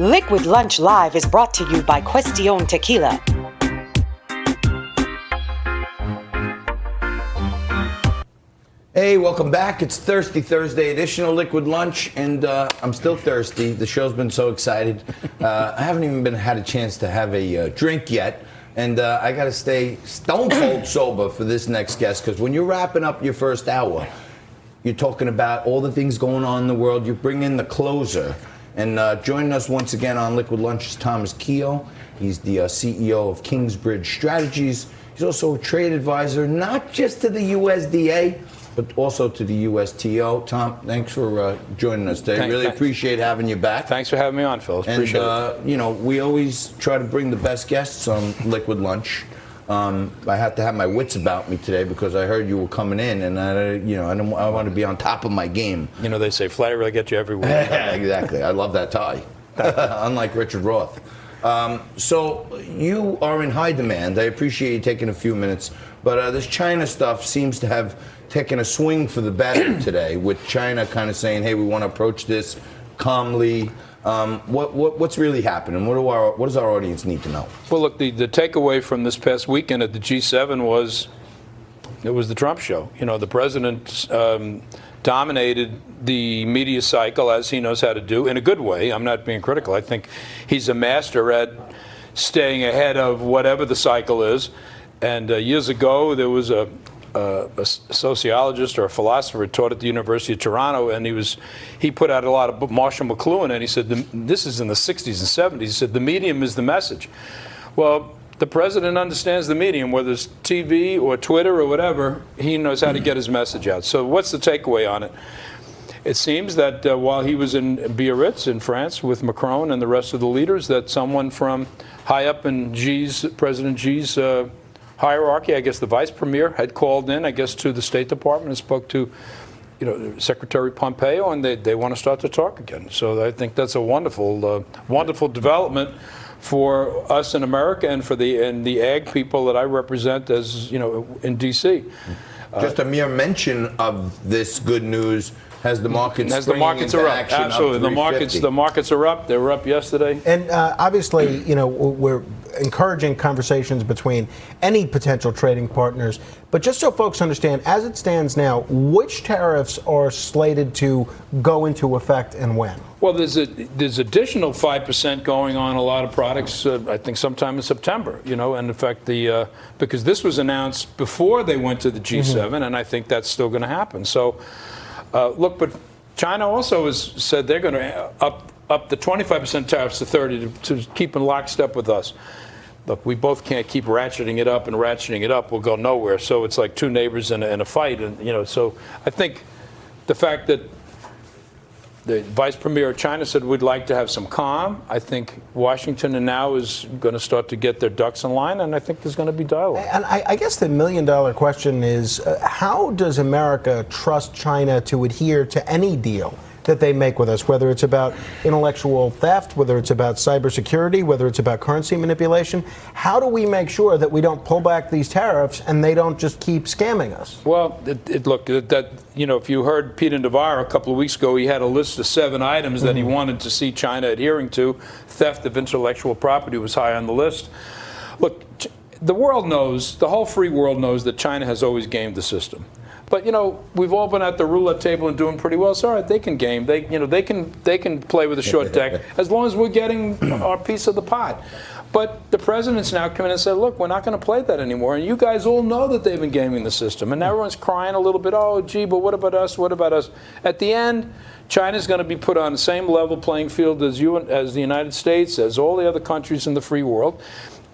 Liquid Lunch Live is brought to you by Question Tequila. Hey, welcome back. It's Thirsty Thursday edition of Liquid Lunch, and I'm still thirsty. The show's been so excited. I haven't even had a chance to have a drink yet, and I got to stay stone cold sober for this next guest, because when you're wrapping up your first hour, you're talking about all the things going on in the world. You bring in the closer, and joining us once again on Liquid Lunch is Thomas Kehoe. He's the CEO of Kingsbridge Strategies. He's also a trade advisor, not just to the USDA, but also to the USTO. Tom, thanks for joining us today. Really appreciate having you back. Thanks for having me on, Phil. Appreciate it. You know, we always try to bring the best guests on Liquid Lunch. I had to have my wits about me today because I heard you were coming in, and I want to be on top of my game. You know, they say flattery will get you everywhere. Yeah, exactly. I love that tie. Unlike Richard Roth. So you are in high demand. I appreciate you taking a few minutes, but this China stuff seems to have taken a swing for the better today, with China kind of saying, "Hey, we want to approach this calmly." What's really happening? What does our audience need to know? Well, look, the takeaway from this past weekend at the G7 was it was the Trump show. You know, the president dominated the media cycle, as he knows how to do, in a good way. I'm not being critical. I think he's a master at staying ahead of whatever the cycle is. And years ago, there was a sociologist or a philosopher taught at the University of Toronto, and he put out a lot of Marshall McLuhan, and he said, this is in the 60s and 70s, he said, the medium is the message. Well, the president understands the medium, whether it's TV or Twitter or whatever, he knows how to get his message out. So what's the takeaway on it? It seems that while he was in Biarritz in France with Macron and the rest of the leaders, that someone from high up in President Xi's hierarchy, I guess the vice premier, had called in, I guess, to the State Department and spoke to, Secretary Pompeo, and they want to start to talk again. So I think that's a wonderful, wonderful development for us in America and for the ag people that I represent, as in D.C. Just a mere mention of this good news has the markets as the markets are up. Absolutely, the markets are up. They were up yesterday. And obviously, we're encouraging conversations between any potential trading partners. But just so folks understand, as it stands now, which tariffs are slated to go into effect and when? Well, there's additional 5% going on a lot of products, I think sometime in September, and in fact, because this was announced before they went to the G7, and I think that's still going to happen. So, look, but China also has said they're going to up the 25% tariffs to 30 to keep in lockstep with us. Look, we both can't keep ratcheting it up and ratcheting it up. We'll go nowhere. So it's like two neighbors in a fight. And, so I think the fact that the vice premier of China said we'd like to have some calm. I think Washington now is going to start to get their ducks in line, and I think there's going to be dialogue. And I guess the million-dollar question is, how does America trust China to adhere to any deal that they make with us, whether it's about intellectual theft, whether it's about cybersecurity, whether it's about currency manipulation? How do we make sure that we don't pull back these tariffs and they don't just keep scamming us? Well, look, if you heard Peter Navarro a couple of weeks ago, he had a list of 7 items that he wanted to see China adhering to. Theft of intellectual property was high on the list. Look, the world knows, the whole free world knows that China has always gamed the system. But we've all been at the roulette table and doing pretty well. So all right, they can game. They can play with a short deck as long as we're getting our piece of the pot. But the president's now come in and said, look, we're not going to play that anymore. And you guys all know that they've been gaming the system. And everyone's crying a little bit, oh, gee, but what about us? What about us? At the end, China's going to be put on the same level playing field as the United States, as all the other countries in the free world.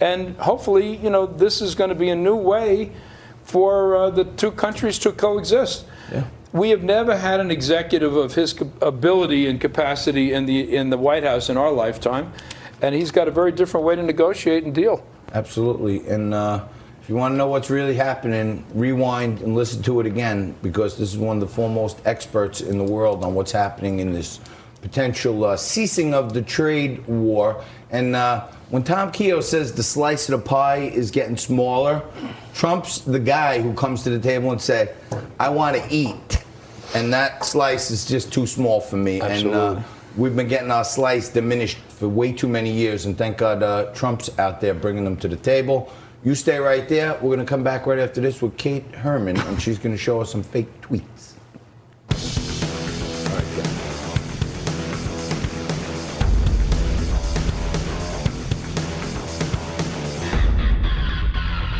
And hopefully, this is going to be a new way for the two countries to coexist. Yeah. We have never had an executive of his ability and capacity in the White House in our lifetime, and he's got a very different way to negotiate and deal. Absolutely. And if you want to know what's really happening, rewind and listen to it again, because this is one of the foremost experts in the world on what's happening in this potential ceasing of the trade war. And when Tom Kehoe says the slice of the pie is getting smaller, Trump's the guy who comes to the table and says, I want to eat. And that slice is just too small for me. Absolutely. And We've been getting our slice diminished for way too many years, and thank God Trump's out there bringing them to the table. You stay right there. We're going to come back right after this with Kate Herman, and she's going to show us some fake tweets.